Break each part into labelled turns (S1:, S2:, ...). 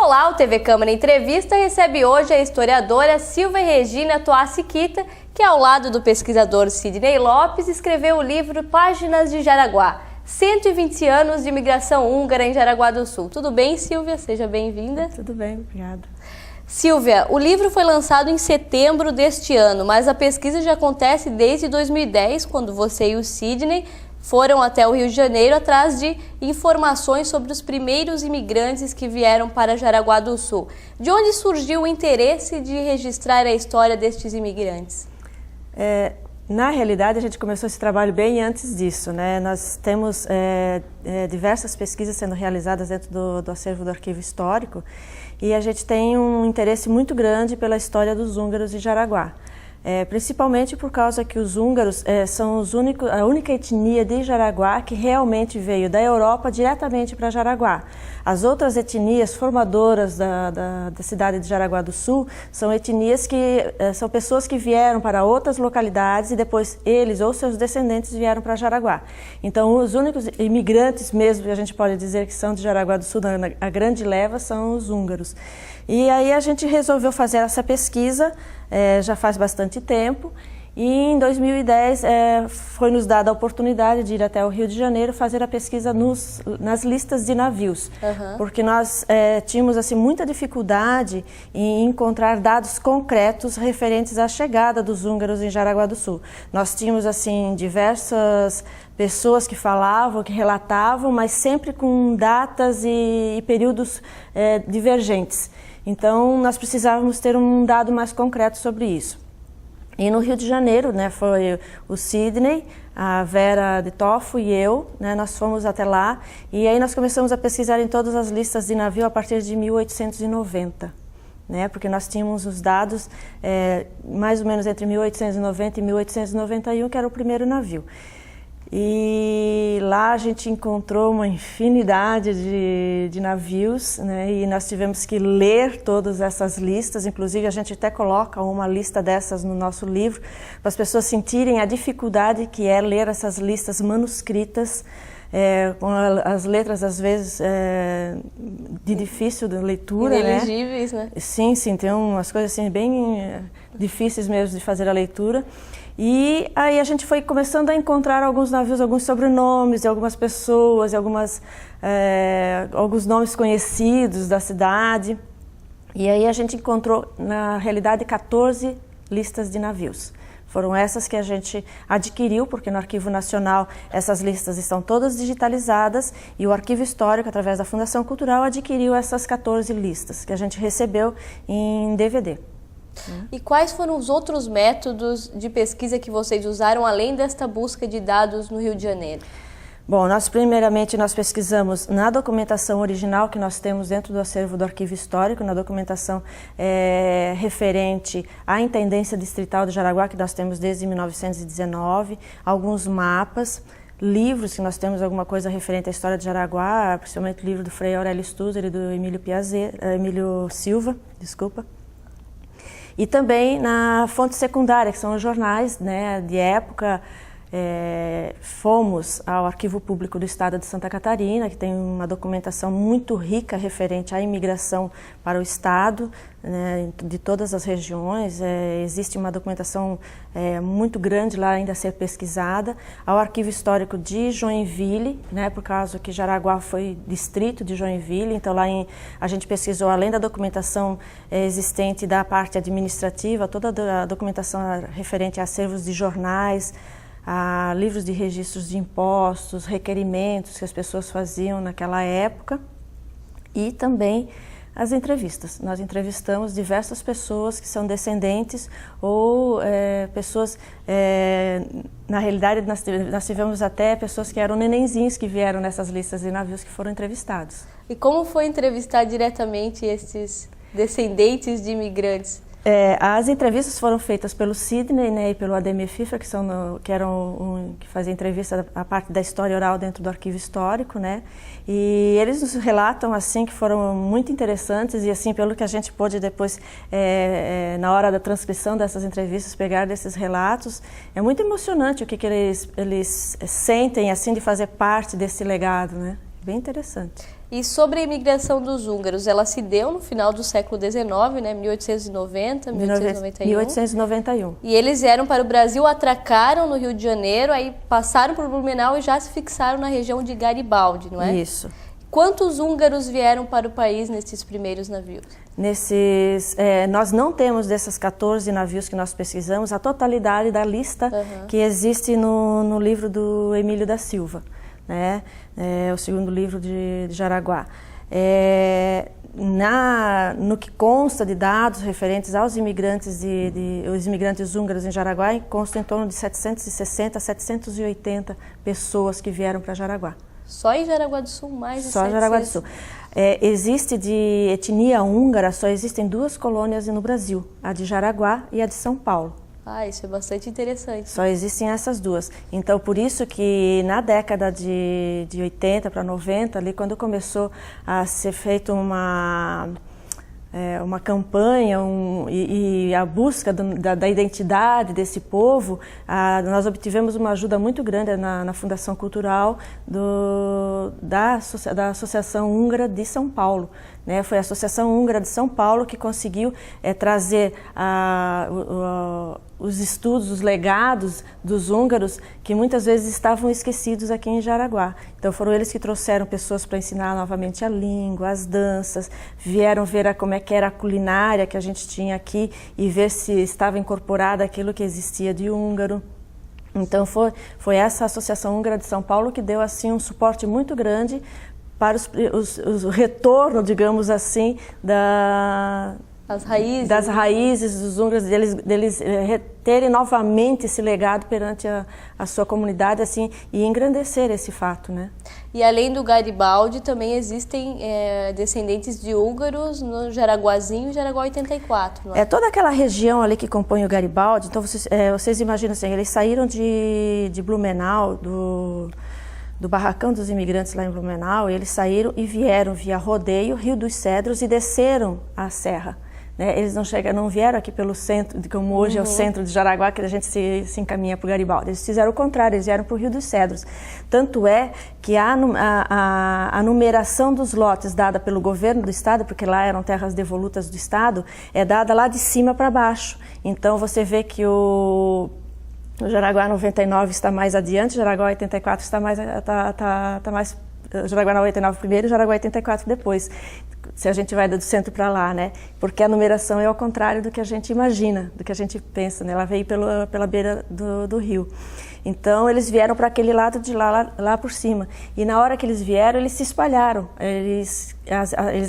S1: Olá, o TV Câmara Entrevista recebe hoje a historiadora Silvia Regina Toassiquita, que ao lado do pesquisador Sidney Lopes escreveu o livro Páginas de Jaraguá, 120 anos de imigração húngara em Jaraguá do Sul. Tudo bem, Silvia? Seja bem-vinda.
S2: Tudo bem, obrigada.
S1: Silvia, o livro foi lançado em setembro deste ano, mas a pesquisa já acontece desde 2010, quando você e o Sidney foram até o Rio de Janeiro atrás de informações sobre os primeiros imigrantes que vieram para Jaraguá do Sul. De onde surgiu o interesse de registrar a história destes imigrantes?
S2: Na realidade, a gente começou esse trabalho bem antes disso, né? Nós temos diversas pesquisas sendo realizadas dentro do acervo do Arquivo Histórico e a gente tem um interesse muito grande pela história dos húngaros de Jaraguá. Principalmente por causa que os húngaros são a única etnia de Jaraguá que realmente veio da Europa diretamente para Jaraguá. As outras etnias formadoras da cidade de Jaraguá do Sul são etnias que são pessoas que vieram para outras localidades e depois eles ou seus descendentes vieram para Jaraguá. Então os únicos imigrantes mesmo que a gente pode dizer que são de Jaraguá do Sul, a grande leva, são os húngaros. E aí a gente resolveu fazer essa pesquisa, já faz bastante tempo, e em 2010 foi nos dada a oportunidade de ir até o Rio de Janeiro fazer a pesquisa nas listas de navios, porque nós tínhamos assim, muita dificuldade em encontrar dados concretos referentes à chegada dos húngaros em Jaraguá do Sul. Nós tínhamos assim, diversas pessoas que falavam, que relatavam, mas sempre com datas e períodos divergentes. Então, nós precisávamos ter um dado mais concreto sobre isso. E no Rio de Janeiro, né, foi o Sidney, a Vera de Toffo e eu, né, nós fomos até lá e aí nós começamos a pesquisar em todas as listas de navio a partir de 1890. Né, porque nós tínhamos os dados mais ou menos entre 1890 e 1891, que era o primeiro navio. E lá a gente encontrou uma infinidade de navios, né? E nós tivemos que ler todas essas listas, inclusive a gente até coloca uma lista dessas no nosso livro, para as pessoas sentirem a dificuldade que é ler essas listas manuscritas, com as letras às vezes de difícil de leitura,
S1: inelegíveis, né?
S2: Sim, tem umas coisas assim bem difíceis mesmo de fazer a leitura. E aí a gente foi começando a encontrar alguns navios, alguns sobrenomes de algumas pessoas, alguns nomes conhecidos da cidade. E aí a gente encontrou, na realidade, 14 listas de navios. Foram essas que a gente adquiriu, porque no Arquivo Nacional essas listas estão todas digitalizadas e o Arquivo Histórico, através da Fundação Cultural, adquiriu essas 14 listas que a gente recebeu em DVD.
S1: E quais foram os outros métodos de pesquisa que vocês usaram, além desta busca de dados no Rio de Janeiro?
S2: Bom, primeiramente nós pesquisamos na documentação original que nós temos dentro do acervo do Arquivo Histórico, na documentação referente à Intendência Distrital de Jaraguá, que nós temos desde 1919, alguns mapas, livros que nós temos alguma coisa referente à história de Jaraguá, principalmente o livro do Frei Aurélio Stuzer e do Emílio Silva, desculpa. E também na fonte secundária, que são os jornais, né, de época. Fomos ao Arquivo Público do Estado de Santa Catarina, que tem uma documentação muito rica referente à imigração para o Estado, né, de todas as regiões. Existe uma documentação muito grande lá ainda a ser pesquisada. Ao Arquivo Histórico de Joinville, né, por causa que Jaraguá foi distrito de Joinville, então lá a gente pesquisou, além da documentação existente da parte administrativa, toda a documentação referente a acervos de jornais, a livros de registros de impostos, requerimentos que as pessoas faziam naquela época e também as entrevistas. Nós entrevistamos diversas pessoas que são descendentes ou pessoas, na realidade nós tivemos até pessoas que eram nenenzinhos que vieram nessas listas de navios que foram entrevistados.
S1: E como foi entrevistar diretamente esses descendentes de imigrantes?
S2: As entrevistas foram feitas pelo Sidney, né, e pelo Ademir Pfiffer, que fazia entrevista a parte da história oral dentro do Arquivo Histórico, né, e eles nos relatam assim que foram muito interessantes e assim pelo que a gente pôde depois na hora da transcrição dessas entrevistas pegar desses relatos, é muito emocionante o que eles sentem assim de fazer parte desse legado, né, bem interessante.
S1: E sobre a imigração dos húngaros, ela se deu no final do século XIX, né, 1890, 1891.
S2: 1891.
S1: E eles vieram para o Brasil, atracaram no Rio de Janeiro, aí passaram por Blumenau e já se fixaram na região de Garibaldi, não é?
S2: Isso.
S1: Quantos húngaros vieram para o país nesses primeiros navios?
S2: Nós não temos desses 14 navios que nós pesquisamos a totalidade da lista que existe no livro do Emílio da Silva, né? O segundo livro de Jaraguá. No que consta de dados referentes aos imigrantes, os imigrantes húngaros em Jaraguá, consta em torno de 760 a 780 pessoas que vieram para Jaraguá.
S1: Só em Jaraguá do Sul, mais de 700?
S2: Só em Jaraguá do Sul. Existe de etnia húngara, só existem 2 colônias no Brasil, a de Jaraguá e a de São Paulo.
S1: Isso é bastante interessante.
S2: Só existem essas 2. Então, por isso que na década de 80 para 90, ali quando começou a ser feita uma campanha e a busca da identidade desse povo, nós obtivemos uma ajuda muito grande na Fundação Cultural da Associação Húngara de São Paulo. Né? Foi a Associação Húngara de São Paulo que conseguiu trazer os estudos, os legados dos húngaros que muitas vezes estavam esquecidos aqui em Jaraguá. Então foram eles que trouxeram pessoas para ensinar novamente a língua, as danças, vieram ver como é que era a culinária que a gente tinha aqui e ver se estava incorporada aquilo que existia de húngaro. Então foi essa Associação Húngara de São Paulo que deu assim um suporte muito grande para o retorno, digamos assim, das raízes dos húngaros, deles terem novamente esse legado perante a sua comunidade assim, e engrandecer esse fato, né?
S1: E além do Garibaldi, também existem descendentes de húngaros no Jaraguazinho e Jaraguá 84, não é?
S2: Toda aquela região ali que compõe o Garibaldi, então vocês imaginam assim, eles saíram de Blumenau, do barracão dos imigrantes lá em Blumenau, eles saíram e vieram via Rodeio, Rio dos Cedros e desceram a serra. Né? Eles não vieram aqui pelo centro, como hoje é o centro de Jaraguá, que a gente se encaminha para o Garibaldi. Eles fizeram o contrário, eles vieram para o Rio dos Cedros. Tanto é que a numeração dos lotes dada pelo governo do estado, porque lá eram terras devolutas do estado, é dada lá de cima para baixo. Então você vê que o Jaraguá 99 está mais adiante, Jaraguá 84 está mais Jaraguá 99 primeiro e Jaraguá 84 depois, se a gente vai do centro para lá, né? Porque a numeração é ao contrário do que a gente imagina, do que a gente pensa, né? Ela veio pela beira do rio. Então eles vieram para aquele lado de lá por cima. E na hora que eles vieram, eles se espalharam. Eles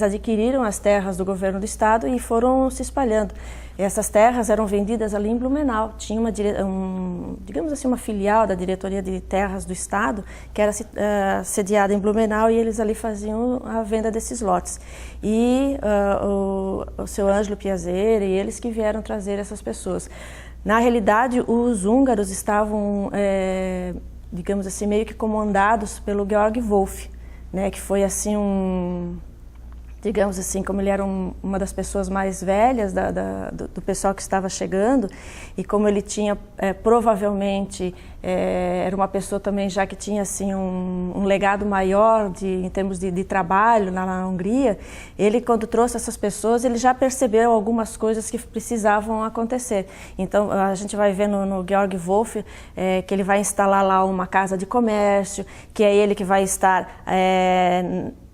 S2: adquiriram as terras do governo do estado e foram se espalhando. Essas terras eram vendidas ali em Blumenau. Tinha digamos assim, uma filial da diretoria de terras do estado que era sediada em Blumenau e eles ali faziam a venda desses lotes. E o seu Ângelo Piazeira e eles que vieram trazer essas pessoas. Na realidade, os húngaros estavam, digamos assim, meio que comandados pelo Georg Wolf, né, que foi assim digamos assim, como ele era uma das pessoas mais velhas do pessoal que estava chegando, e como ele tinha, provavelmente, era uma pessoa também já que tinha assim, um legado maior em termos de trabalho na Hungria, ele, quando trouxe essas pessoas, ele já percebeu algumas coisas que precisavam acontecer. Então, a gente vai ver no Georg Wolf que ele vai instalar lá uma casa de comércio, que é ele que vai estar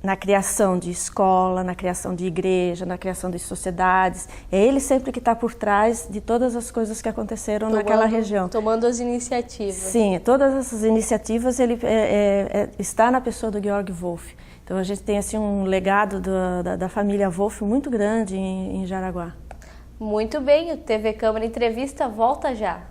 S2: na criação de escola, na criação de igreja, na criação de sociedades. É ele sempre que está por trás de todas as coisas que aconteceram naquela região.
S1: Tomando as iniciativas.
S2: Sim, todas essas iniciativas ele está na pessoa do Georg Wolf. Então a gente tem assim um legado da família Wolf muito grande em Jaraguá.
S1: Muito bem, o TV Câmara Entrevista volta já.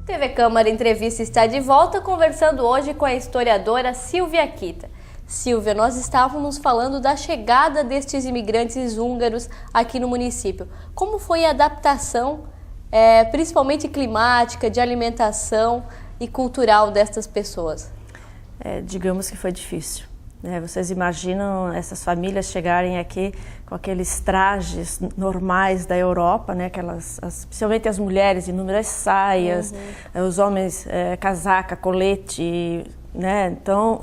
S1: TV Câmara Entrevista está de volta, conversando hoje com a historiadora Silvia Kita. Silvia, nós estávamos falando da chegada destes imigrantes húngaros aqui no município. Como foi a adaptação, principalmente climática, de alimentação e cultural destas pessoas?
S2: Digamos que foi difícil. né? Vocês imaginam essas famílias chegarem aqui com aqueles trajes normais da Europa, né? Principalmente as mulheres, inúmeras saias, os homens casaca, colete, né? Então,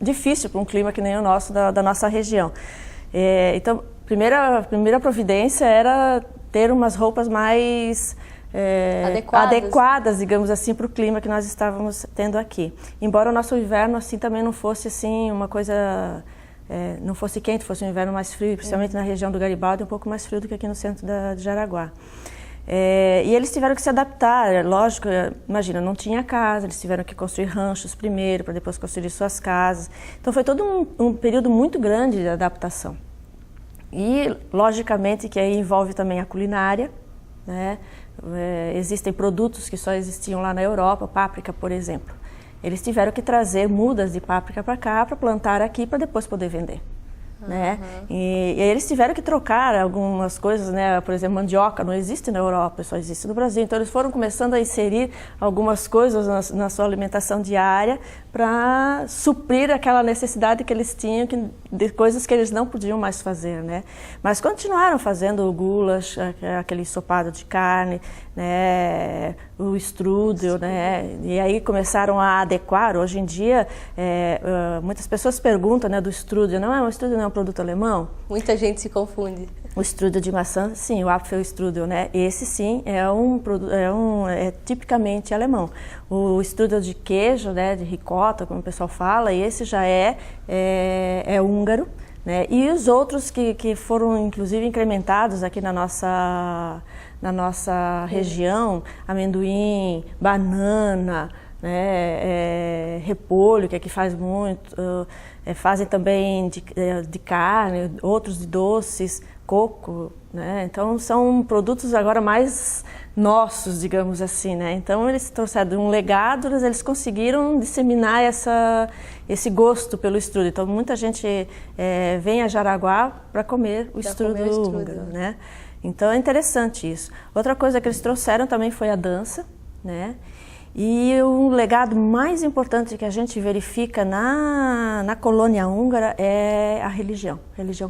S2: difícil para um clima que nem o nosso, da nossa região. Então, a primeira providência era ter umas roupas mais adequadas, digamos assim, para o clima que nós estávamos tendo aqui. Embora o nosso inverno assim também não fosse assim uma coisa, não fosse quente, fosse um inverno mais frio, principalmente na região do Garibaldi, um pouco mais frio do que aqui no centro de Jaraguá. E eles tiveram que se adaptar, lógico, imagina, não tinha casa, eles tiveram que construir ranchos primeiro, para depois construir suas casas. Então foi todo um período muito grande de adaptação. E, logicamente, que aí envolve também a culinária, né? Existem produtos que só existiam lá na Europa, páprica, por exemplo. Eles tiveram que trazer mudas de páprica para cá, para plantar aqui, para depois poder vender. Né? E eles tiveram que trocar algumas coisas, né? Por exemplo, mandioca não existe na Europa, só existe no Brasil. Então eles foram começando a inserir algumas coisas na sua alimentação diária para suprir aquela necessidade que eles tinham de coisas que eles não podiam mais fazer, né? Mas continuaram fazendo o goulash, aquele ensopado de carne, né? O strudel, né? E aí começaram a adequar. Hoje em dia, muitas pessoas perguntam, né, do strudel. O strudel não é um produto alemão?
S1: Muita gente se confunde.
S2: O strudel de maçã, sim, o Apfelstrudel, né? Esse sim é tipicamente alemão. O strudel de queijo, né, de ricota, como o pessoal fala, esse já é húngaro, né? E os outros que foram inclusive incrementados aqui na nossa região, amendoim, banana, né, repolho, que aqui faz muito, fazem também de carne, outros de doces, coco, né? Então são produtos agora mais nossos, digamos assim, né? Então eles trouxeram um legado, eles conseguiram disseminar esse gosto pelo strudel. Então muita gente vem a Jaraguá para comer o strudel húngaro, né? Então é interessante isso. Outra coisa que eles trouxeram também foi a dança, né? E o legado mais importante que a gente verifica na colônia húngara é a religião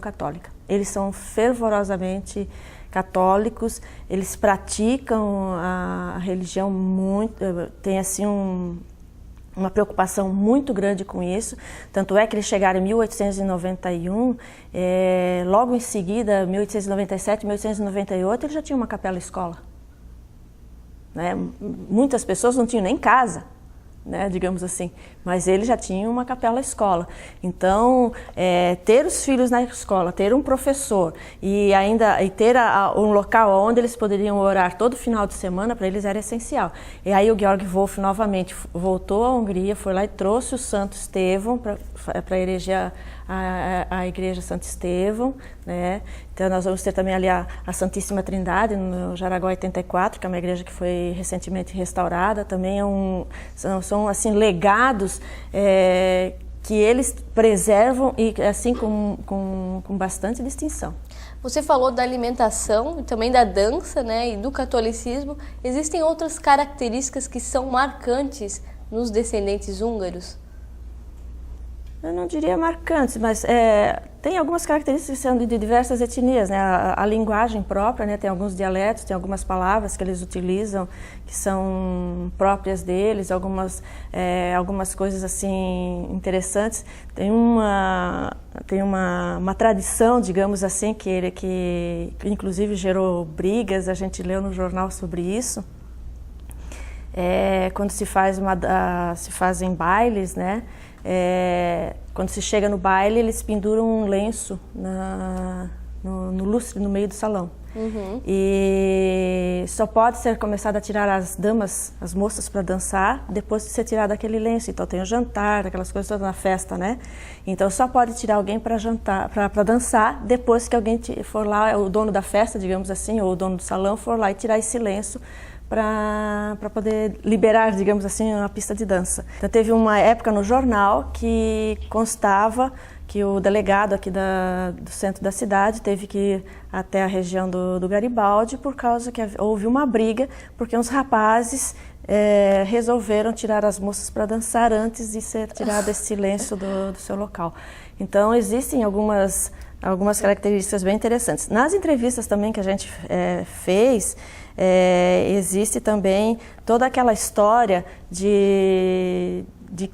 S2: católica. Eles são fervorosamente católicos, eles praticam a religião muito, tem assim uma preocupação muito grande com isso, tanto é que eles chegaram em 1891, logo em seguida, 1897, 1898, eles já tinham uma capela-escola. Né? Muitas pessoas não tinham nem casa, né, digamos assim, mas ele já tinha uma capela-escola. Então, ter os filhos na escola, ter um professor e ter um local onde eles poderiam orar todo final de semana, para eles era essencial. E aí o Georg Wolf novamente voltou à Hungria, foi lá e trouxe o Santo Estevão para eleger a Igreja Santo Estevão, né? Então nós vamos ter também ali a Santíssima Trindade no Jaraguá 84, que é uma igreja que foi recentemente restaurada. Também são assim legados que eles preservam e assim com bastante distinção.
S1: Você falou da alimentação e também da dança, né, e do catolicismo. Existem outras características que são marcantes nos descendentes húngaros?
S2: Eu não diria marcantes, mas tem algumas características que são de diversas etnias, né? A linguagem própria, né? Tem alguns dialetos, tem algumas palavras que eles utilizam que são próprias deles, algumas coisas assim interessantes. Tem uma tradição, digamos assim, que inclusive gerou brigas, a gente leu no jornal sobre isso. Quando se fazem bailes, né? Quando se chega no baile, eles penduram um lenço no lustre, no meio do salão. E só pode ser começado a tirar as moças para dançar, depois de ser tirado aquele lenço. Então tem o jantar, aquelas coisas todas na festa, né? Então só pode tirar alguém para dançar, depois que alguém for lá, o dono da festa, digamos assim, ou o dono do salão, for lá e tirar esse lenço para poder liberar, digamos assim, uma pista de dança. Então teve uma época no jornal que constava que o delegado aqui do centro da cidade teve que ir até a região do Garibaldi por causa que houve uma briga, porque uns rapazes resolveram tirar as moças para dançar antes de ser tirado esse silêncio do seu local. Então, existem algumas características bem interessantes. Nas entrevistas também que a gente fez, existe também toda aquela história de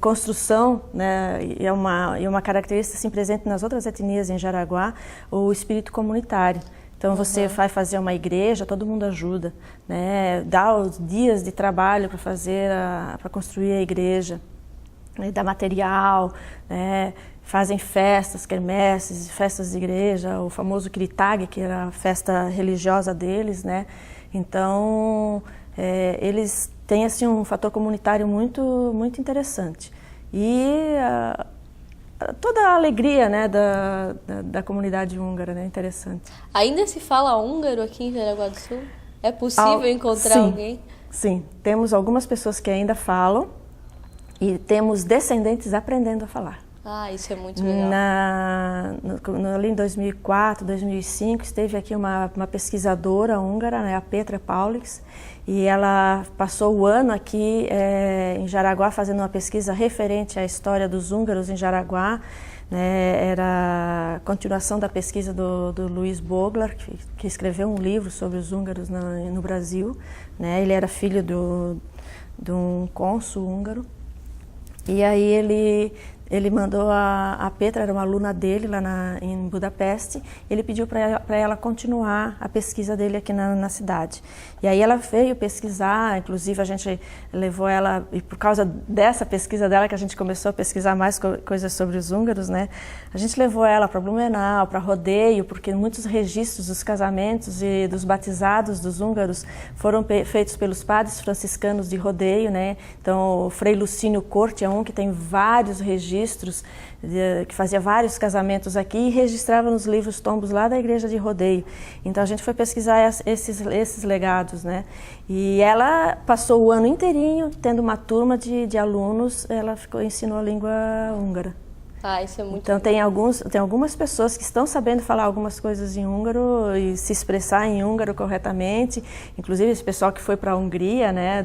S2: construção, né, e é uma característica assim, presente nas outras etnias em Jaraguá, o espírito comunitário. Então você vai fazer uma igreja, todo mundo ajuda, né, dá os dias de trabalho para construir a igreja, né, dá material, né, fazem festas, quermesses, festas de igreja, o famoso Kiritag, que era a festa religiosa deles, né. Então eles têm assim um fator comunitário muito muito interessante e toda a alegria, né, da comunidade húngara, né, interessante.
S1: Ainda se fala húngaro aqui em Jaraguá do Sul? É possível encontrar alguém?
S2: Sim, temos algumas pessoas que ainda falam e temos descendentes aprendendo a falar.
S1: Ah, isso é muito legal.
S2: Ali em 2004, 2005, esteve aqui uma pesquisadora húngara, né, a Petra Paulix, e ela passou o ano aqui em Jaraguá fazendo uma pesquisa referente à história dos húngaros em Jaraguá. Né, era a continuação da pesquisa do Luiz Boglar, que escreveu um livro sobre os húngaros no Brasil. Né, ele era filho de um cônsul húngaro. E aí ele mandou a Petra, era uma aluna dele lá em Budapeste, ele pediu para ela continuar a pesquisa dele aqui na cidade. E aí ela veio pesquisar, inclusive a gente levou ela, e por causa dessa pesquisa dela que a gente começou a pesquisar mais coisas sobre os húngaros, né? A gente levou ela para Blumenau, para Rodeio, porque muitos registros dos casamentos e dos batizados dos húngaros foram feitos pelos padres franciscanos de Rodeio, né? Então o Frei Lucínio Corte é um que tem vários registros, que fazia vários casamentos aqui e registrava nos livros tombos lá da igreja de Rodeio. Então a gente foi pesquisar esses legados, né? E ela passou o ano inteirinho tendo uma turma de alunos, ela ensinou a língua húngara.
S1: Ah, isso é muito
S2: Então tem algumas pessoas que estão sabendo falar algumas coisas em húngaro e se expressar em húngaro corretamente, inclusive esse pessoal que foi para a Hungria, né,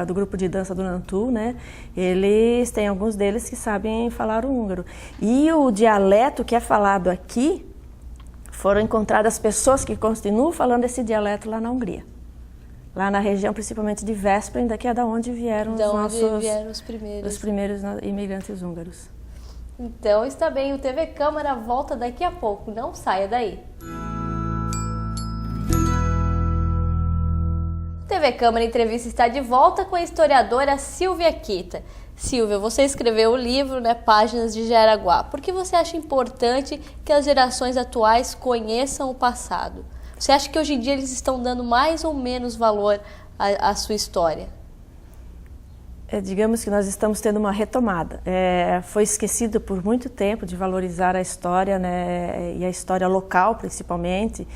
S2: do grupo de dança do Nantu, né, eles têm alguns deles que sabem falar o húngaro. E o dialeto que é falado aqui, foram encontradas pessoas que continuam falando esse dialeto lá na Hungria. Lá na região, principalmente de Veszprém, que é da onde vieram
S1: os primeiros.
S2: Os primeiros imigrantes húngaros.
S1: Então está bem, o TV Câmara volta daqui a pouco, não saia daí. O TV Câmara Entrevista está de volta com a historiadora Silvia Kita. Silvia, você escreveu o livro, né, Páginas de Jaraguá. Por que você acha importante que as gerações atuais conheçam o passado? Você acha que hoje em dia eles estão dando mais ou menos valor à sua história?
S2: Digamos que nós estamos tendo uma retomada. Foi esquecido por muito tempo de valorizar a história, né, e a história local principalmente.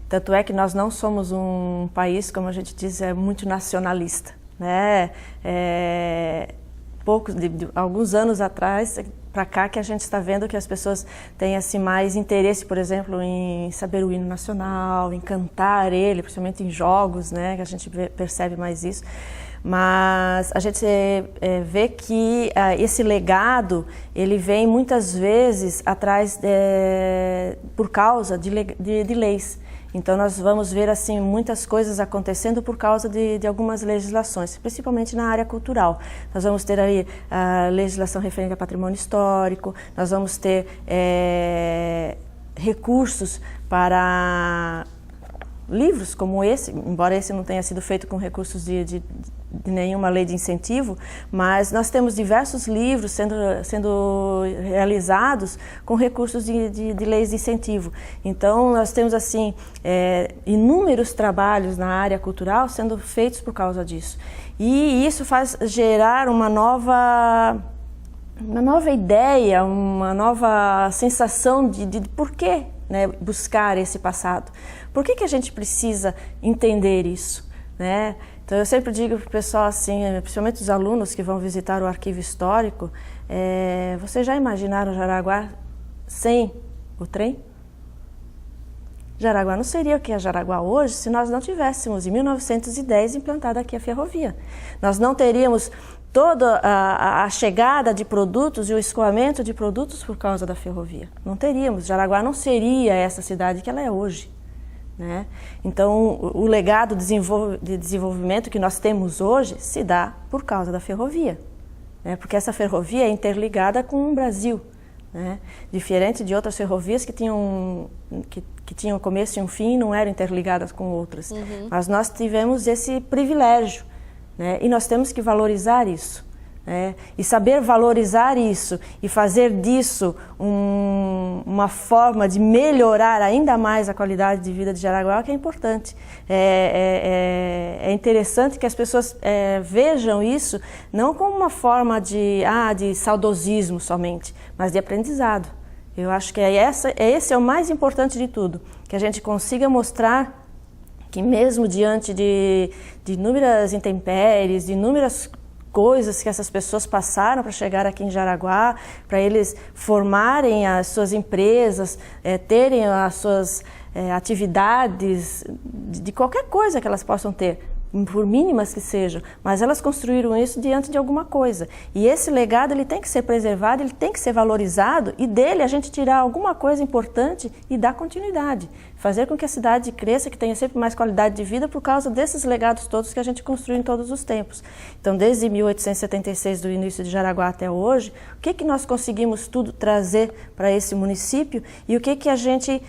S2: Tanto é que nós não somos um país, como a gente diz, muito nacionalista, né? Alguns anos atrás para cá que a gente está vendo que as pessoas têm assim, mais interesse, por exemplo, em saber o hino nacional, em cantar ele, principalmente em jogos, né, que a gente percebe mais isso. Mas a gente vê que esse legado, ele vem muitas vezes atrás por causa de leis. Então nós vamos ver assim muitas coisas acontecendo por causa de algumas legislações, principalmente na área cultural. Nós vamos ter aí a legislação referente a patrimônio histórico, nós vamos ter recursos para livros como esse, embora esse não tenha sido feito com recursos de nenhuma lei de incentivo, mas nós temos diversos livros sendo realizados com recursos de leis de incentivo. Então, nós temos assim inúmeros trabalhos na área cultural sendo feitos por causa disso. E isso faz gerar uma nova ideia, uma nova sensação de por que, né, buscar esse passado. Por que a gente precisa entender isso, né? Então eu sempre digo para o pessoal assim, principalmente os alunos que vão visitar o arquivo histórico, vocês já imaginaram Jaraguá sem o trem? Jaraguá não seria o que é Jaraguá hoje se nós não tivéssemos, em 1910, implantado aqui a ferrovia. Nós não teríamos toda a chegada de produtos e o escoamento de produtos por causa da ferrovia. Não teríamos. Jaraguá não seria essa cidade que ela é hoje, né? Então, o legado de desenvolvimento que nós temos hoje se dá por causa da ferrovia, né? Porque essa ferrovia é interligada com o Brasil, né? Diferente de outras ferrovias que tinham começo e um fim e não eram interligadas com outras. Mas nós tivemos esse privilégio, né? E nós temos que valorizar isso, né? E saber valorizar isso e fazer disso uma forma de melhorar ainda mais a qualidade de vida de Jaraguá, que é importante. É interessante que as pessoas vejam isso não como uma forma de saudosismo somente, mas de aprendizado. Eu acho que esse é o mais importante de tudo, que a gente consiga mostrar que mesmo diante de inúmeras intempéries, de inúmeras coisas que essas pessoas passaram para chegar aqui em Jaraguá, para eles formarem as suas empresas, terem as suas atividades, de qualquer coisa que elas possam ter, por mínimas que sejam, mas elas construíram isso diante de alguma coisa. E esse legado ele tem que ser preservado, ele tem que ser valorizado e dele a gente tirar alguma coisa importante e dar continuidade. Fazer com que a cidade cresça, que tenha sempre mais qualidade de vida por causa desses legados todos que a gente construiu em todos os tempos. Então, desde 1876, do início de Jaraguá até hoje, o que nós conseguimos tudo trazer para esse município e o que a gente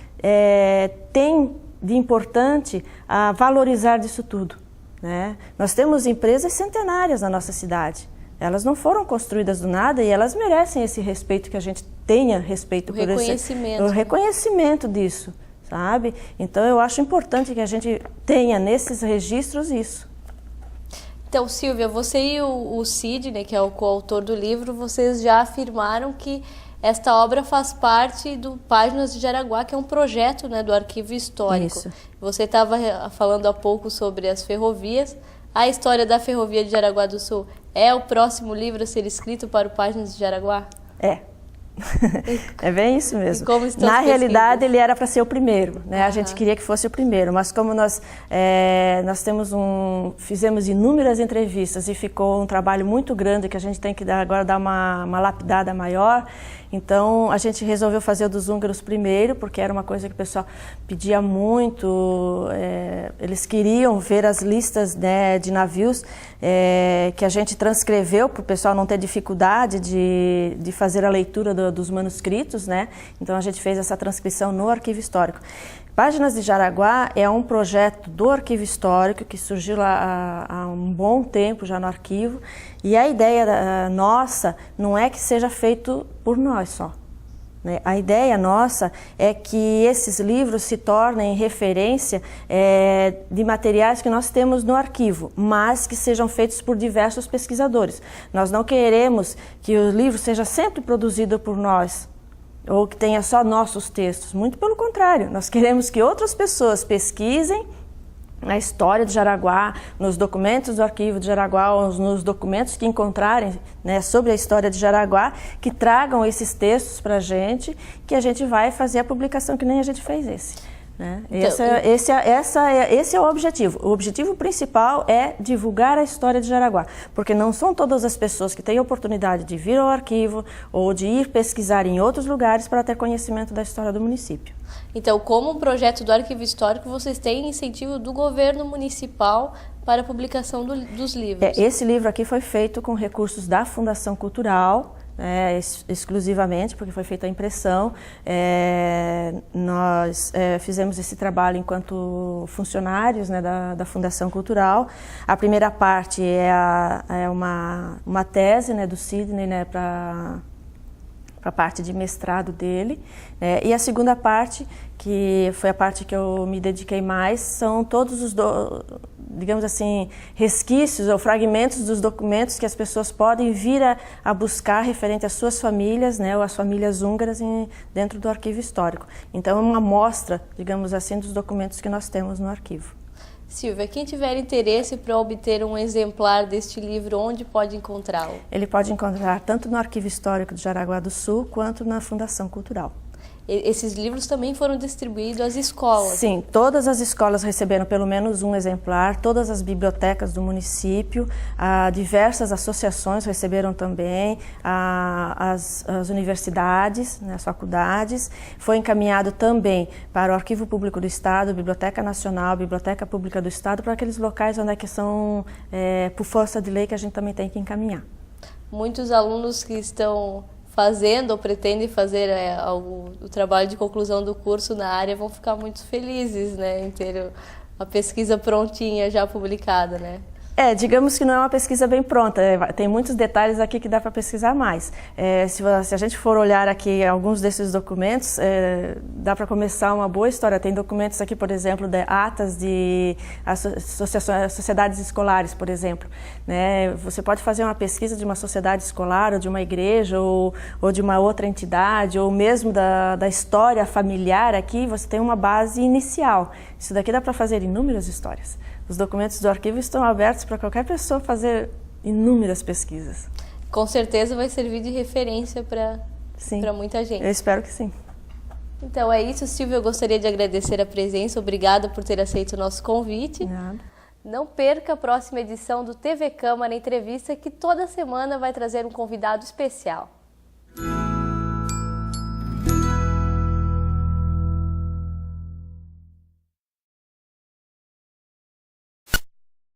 S2: tem de importante a valorizar disso tudo, né? Nós temos empresas centenárias na nossa cidade. Elas não foram construídas do nada e elas merecem esse respeito, que a gente tenha respeito por o reconhecimento disso, sabe? Então eu acho importante que a gente tenha nesses registros isso.
S1: Então, Silvia, você e o Sidney, que é o coautor do livro, vocês já afirmaram que esta obra faz parte do Páginas de Jaraguá, que é um projeto, né, do Arquivo Histórico.
S2: Isso.
S1: Você estava falando há pouco sobre as ferrovias. A história da ferrovia de Jaraguá do Sul é o próximo livro a ser escrito para o Páginas de Jaraguá?
S2: É. É bem isso mesmo.
S1: E como estão
S2: Na
S1: as
S2: realidade,
S1: pesquisas?
S2: ele era para ser o primeiro, né? A gente queria que fosse o primeiro, mas como nós fizemos inúmeras entrevistas e ficou um trabalho muito grande que a gente tem que agora dar uma lapidada maior, então a gente resolveu fazer o dos húngaros primeiro, porque era uma coisa que o pessoal pedia muito, eles queriam ver as listas, né, de navios que a gente transcreveu para o pessoal não ter dificuldade de fazer a leitura dos manuscritos, né? Então a gente fez essa transcrição no Arquivo Histórico. Páginas de Jaraguá é um projeto do Arquivo Histórico que surgiu lá há um bom tempo já no arquivo, e a ideia nossa não é que seja feito por nós só, né? A ideia nossa é que esses livros se tornem referência de materiais que nós temos no arquivo, mas que sejam feitos por diversos pesquisadores. Nós não queremos que o livro seja sempre produzido por nós, ou que tenha só nossos textos. Muito pelo contrário, nós queremos que outras pessoas pesquisem a história de Jaraguá, nos documentos do Arquivo de Jaraguá, ou nos documentos que encontrarem, né, sobre a história de Jaraguá, que tragam esses textos para a gente, que a gente vai fazer a publicação, que nem a gente fez esse. Né? Então, esse é o objetivo. O objetivo principal é divulgar a história de Jaraguá, porque não são todas as pessoas que têm a oportunidade de vir ao arquivo ou de ir pesquisar em outros lugares para ter conhecimento da história do município.
S1: Então, como um projeto do Arquivo Histórico, vocês têm incentivo do governo municipal para a publicação dos livros?
S2: Esse livro aqui foi feito com recursos da Fundação Cultural, exclusivamente, porque foi feita a impressão. Nós fizemos esse trabalho enquanto funcionários, né, da Fundação Cultural. A primeira parte é uma tese, né, do Sidney, né, para a parte de mestrado dele, e a segunda parte, que foi a parte que eu me dediquei mais, são todos os, digamos assim, resquícios ou fragmentos dos documentos que as pessoas podem vir a buscar referente às suas famílias, né, ou às famílias húngaras dentro do Arquivo Histórico. Então é uma amostra, digamos assim, dos documentos que nós temos no arquivo.
S1: Silvia, quem tiver interesse para obter um exemplar deste livro, onde pode encontrá-lo?
S2: Ele pode encontrar tanto no Arquivo Histórico de Jaraguá do Sul, quanto na Fundação Cultural.
S1: esses livros também foram distribuídos às escolas.
S2: Sim, todas as escolas receberam pelo menos um exemplar, todas as bibliotecas do município, diversas associações receberam também, as universidades, né, as faculdades. Foi encaminhado também para o Arquivo Público do Estado, Biblioteca Nacional, Biblioteca Pública do Estado, para aqueles locais onde é que são, por força de lei, que a gente também tem que encaminhar.
S1: Muitos alunos que estão fazendo ou pretendem fazer o trabalho de conclusão do curso na área vão ficar muito felizes, né, em ter a pesquisa prontinha, já publicada, né?
S2: Digamos que não é uma pesquisa bem pronta, tem muitos detalhes aqui que dá para pesquisar mais. Se a gente for olhar aqui alguns desses documentos, dá para começar uma boa história. Tem documentos aqui, por exemplo, de atas de sociedades escolares, por exemplo. Né? Você pode fazer uma pesquisa de uma sociedade escolar, ou de uma igreja, ou de uma outra entidade, ou mesmo da história familiar aqui, você tem uma base inicial. Isso daqui dá para fazer inúmeras histórias. Os documentos do arquivo estão abertos para qualquer pessoa fazer inúmeras pesquisas.
S1: Com certeza vai servir de referência para muita gente.
S2: Eu espero que sim.
S1: Então é isso, Silvia. Eu gostaria de agradecer a presença. Obrigada por ter aceito o nosso convite.
S2: Nada.
S1: Não perca a próxima edição do TV Câmara Entrevista, que toda semana vai trazer um convidado especial.